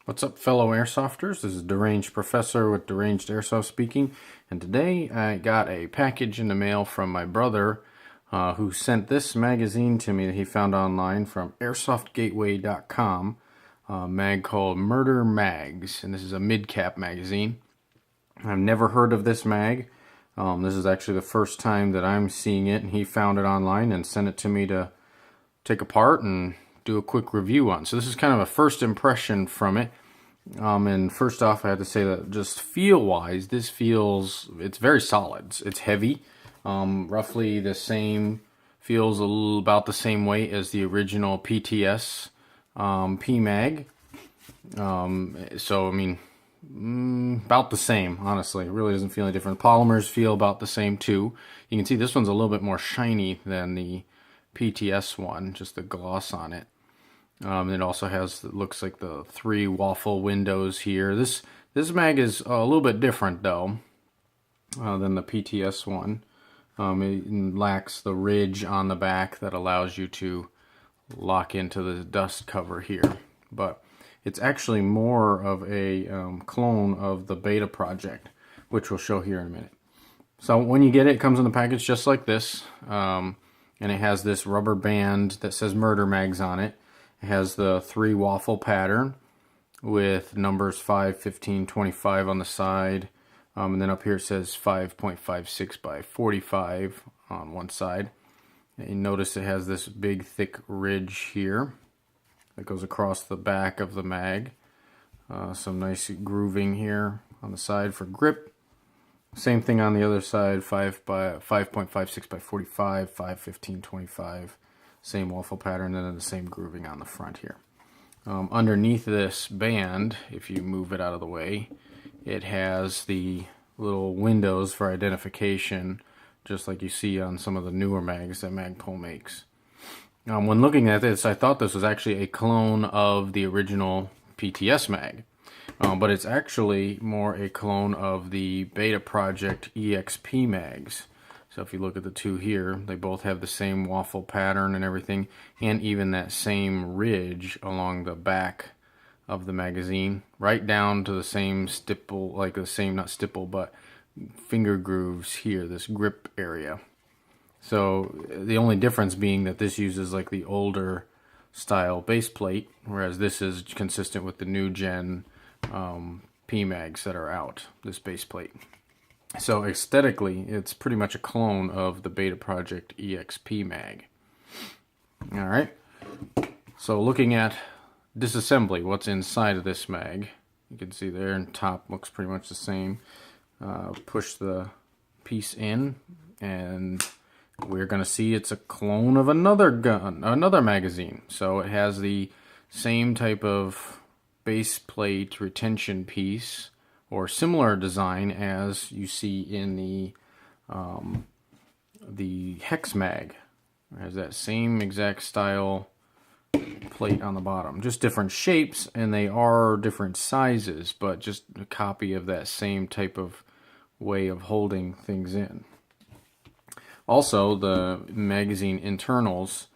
What's up, fellow airsofters? This is Deranged Professor with Deranged Airsoft speaking, and today I got a package in the mail from my brother who sent this magazine to me that he found online from airsoftgateway.com, a mag called Murder Mags, and this is a mid-cap magazine. I've never heard of this mag. This is actually the first time that I'm seeing it, and he found it online and sent it to me to take apart and do a quick review on. So this is kind of a first impression from it. And first off, I have to say that just feel-wise, it's very solid. It's heavy, roughly the same, feels about the same weight as the original PTS PMag. So, I mean, about the same, honestly. It really doesn't feel any different. Polymers feel about the same, too. You can see this one's a little bit more shiny than the PTS one, just the gloss on it. It also has, it looks like the 3 waffle windows here. This mag is a little bit different though than the PTS one. It lacks the ridge on the back that allows you to lock into the dust cover here. But it's actually more of a clone of the Beta project, which we'll show here in a minute. So when you get it, it comes in the package just like this. And it has this rubber band that says Murder Mags on it. It has the 3 waffle pattern with numbers 5, 15, 25 on the side. And then up here it says 5.56 by 45 on one side. And you notice it has this big thick ridge here that goes across the back of the mag. Some nice grooving here on the side for grip. Same thing on the other side, 5.56 by 45, 5, 15, 25. Same waffle pattern, and then the same grooving on the front here. Underneath this band, if you move it out of the way, it has the little windows for identification, just like you see on some of the newer mags that Magpul makes. When looking at this, I thought this was actually a clone of the original PTS mag, but it's actually more a clone of the Beta Project EXP mags. So if you look at the two here, they both have the same waffle pattern and everything, and even that same ridge along the back of the magazine, right down to the same stipple, like the same, not stipple, but finger grooves here, this grip area. So the only difference being that this uses like the older style base plate, whereas this is consistent with the new gen PMags that are out, this base plate. So aesthetically, it's pretty much a clone of the Beta Project EXP mag. Alright, so looking at disassembly, what's inside of this mag, you can see there, and top looks pretty much the same. Push the piece in, and we're going to see it's a clone of another magazine. So it has the same type of base plate retention piece, or similar design as you see in the Hex mag. It has that same exact style plate on the bottom. Just different shapes, and they are different sizes, but just a copy of that same type of way of holding things in. Also, the magazine internals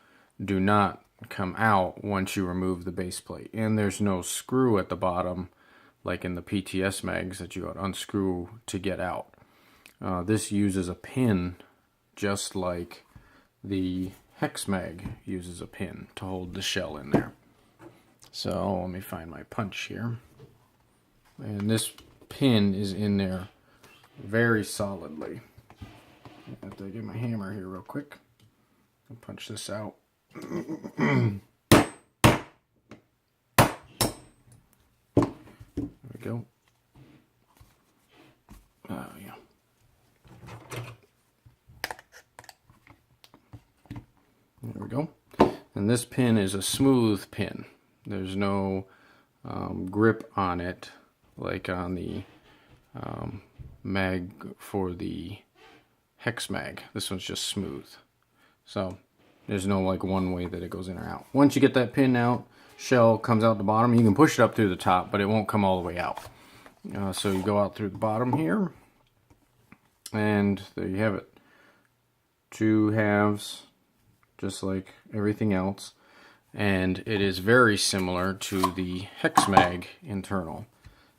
do not come out once you remove the base plate, and there's no screw at the bottom like in the PTS mags that you would unscrew to get out. This uses a pin just like the Hex mag uses a pin to hold the shell in there. So let me find my punch here. And this pin is in there very solidly. I have to get my hammer here real quick and punch this out. Go. Yeah. There we go. And this pin is a smooth pin. There's no grip on it like on the mag for the Hex mag. This one's just smooth. So there's no like one way that it goes in or out. Once you get that pin out, shell comes out the bottom. You can push it up through the top, but it won't come all the way out. So you go out through the bottom here, and there you have it. 2 halves, just like everything else. and it is very similar to the hex mag internal,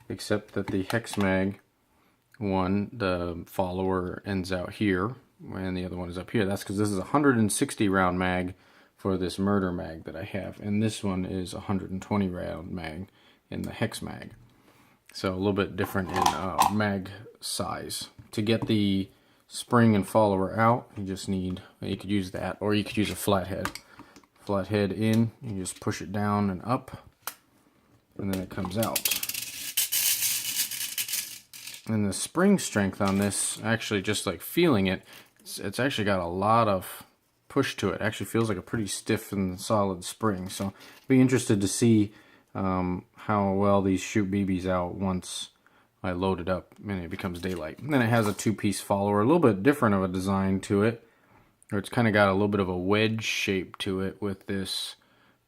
except that the hex mag one, the follower ends out here, and the other one is up here. That's because this is a 160 round mag for this murder mag that I have, and this one is a 120 round mag in the hex mag. So a little bit different in mag size. To get the spring and follower out, you just need, you could use that, or you could use a flathead. Flathead in, you just push it down and up, and then it comes out. And the spring strength on this, actually just like feeling it, it's actually got a lot of push to it. It actually feels like a pretty stiff and solid spring. So be interested to see how well these shoot BBs out once I load it up and it becomes daylight. And then it has a two-piece follower, a little bit different of a design to it. Or it's kind of got a little bit of a wedge shape to it with this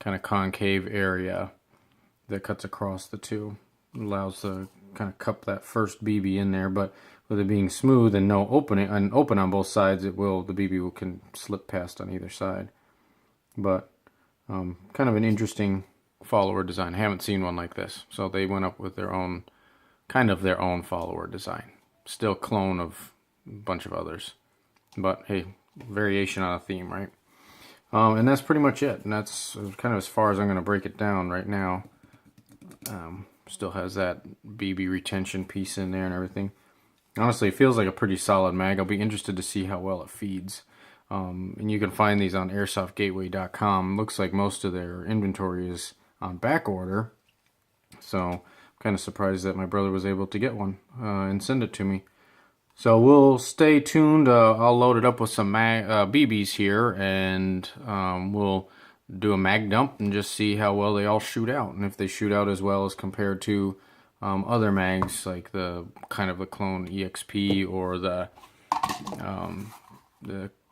kind of concave area that cuts across the two. It allows to kind of cup that first BB in there, but with it being smooth and no opening and open on both sides, the BB can slip past on either side. But kind of an interesting follower design. I haven't seen one like this, so they went up with their own follower design. Still clone of a bunch of others, but hey, variation on a theme, right? And that's pretty much it, and that's kind of as far as I'm going to break it down right now. Still has that BB retention piece in there and everything. Honestly, it feels like a pretty solid mag. I'll be interested to see how well it feeds. And you can find these on airsoftgateway.com. Looks like most of their inventory is on back order, so I'm kind of surprised that my brother was able to get one and send it to me. So we'll stay tuned. I'll load it up with some BBs here, and we'll do a mag dump and just see how well they all shoot out, and if they shoot out as well as compared to other mags like the kind of a clone EXP or the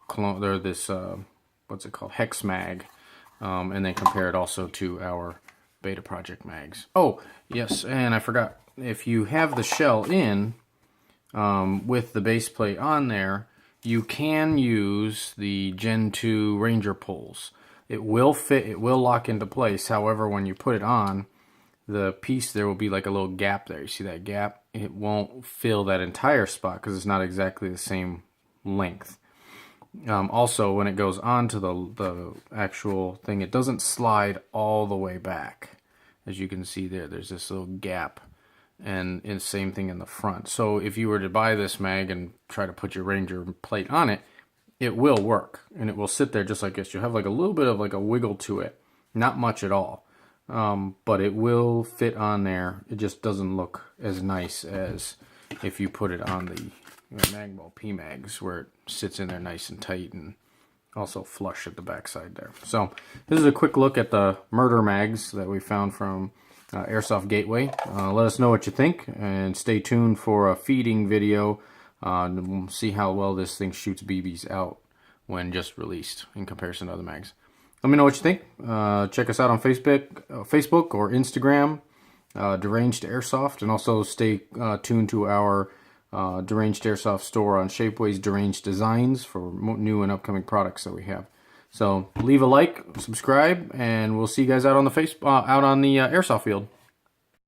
clone, or this what's it called, hex mag, and then compare it also to our beta project mags. Oh yes, and I forgot, if you have the shell in with the base plate on there, you can use the Gen 2 Ranger poles. It will fit, it will lock into place. However, when you put it on, the piece, there will be like a little gap there. You see that gap? It won't fill that entire spot because it's not exactly the same length. Also, when it goes onto the actual thing, it doesn't slide all the way back. As you can see there, there's this little gap. And it's the same thing in the front. So if you were to buy this mag and try to put your Ranger plate on it, it will work, and it will sit there just like this. You'll have like a little bit of like a wiggle to it, not much at all, but it will fit on there. It just doesn't look as nice as if you put it on the Magball P-Mags, where it sits in there nice and tight and also flush at the backside there. So this is a quick look at the murder mags that we found from Airsoft Gateway. Let us know what you think, and stay tuned for a feeding video. We'll see how well this thing shoots BBs out when just released in comparison to other mags. Let me know what you think. Check us out on Facebook or Instagram, Deranged Airsoft, and also stay tuned to our Deranged Airsoft store on Shapeway's Deranged Designs for new and upcoming products that we have. So leave a like, subscribe, and we'll see you guys out on the Airsoft field.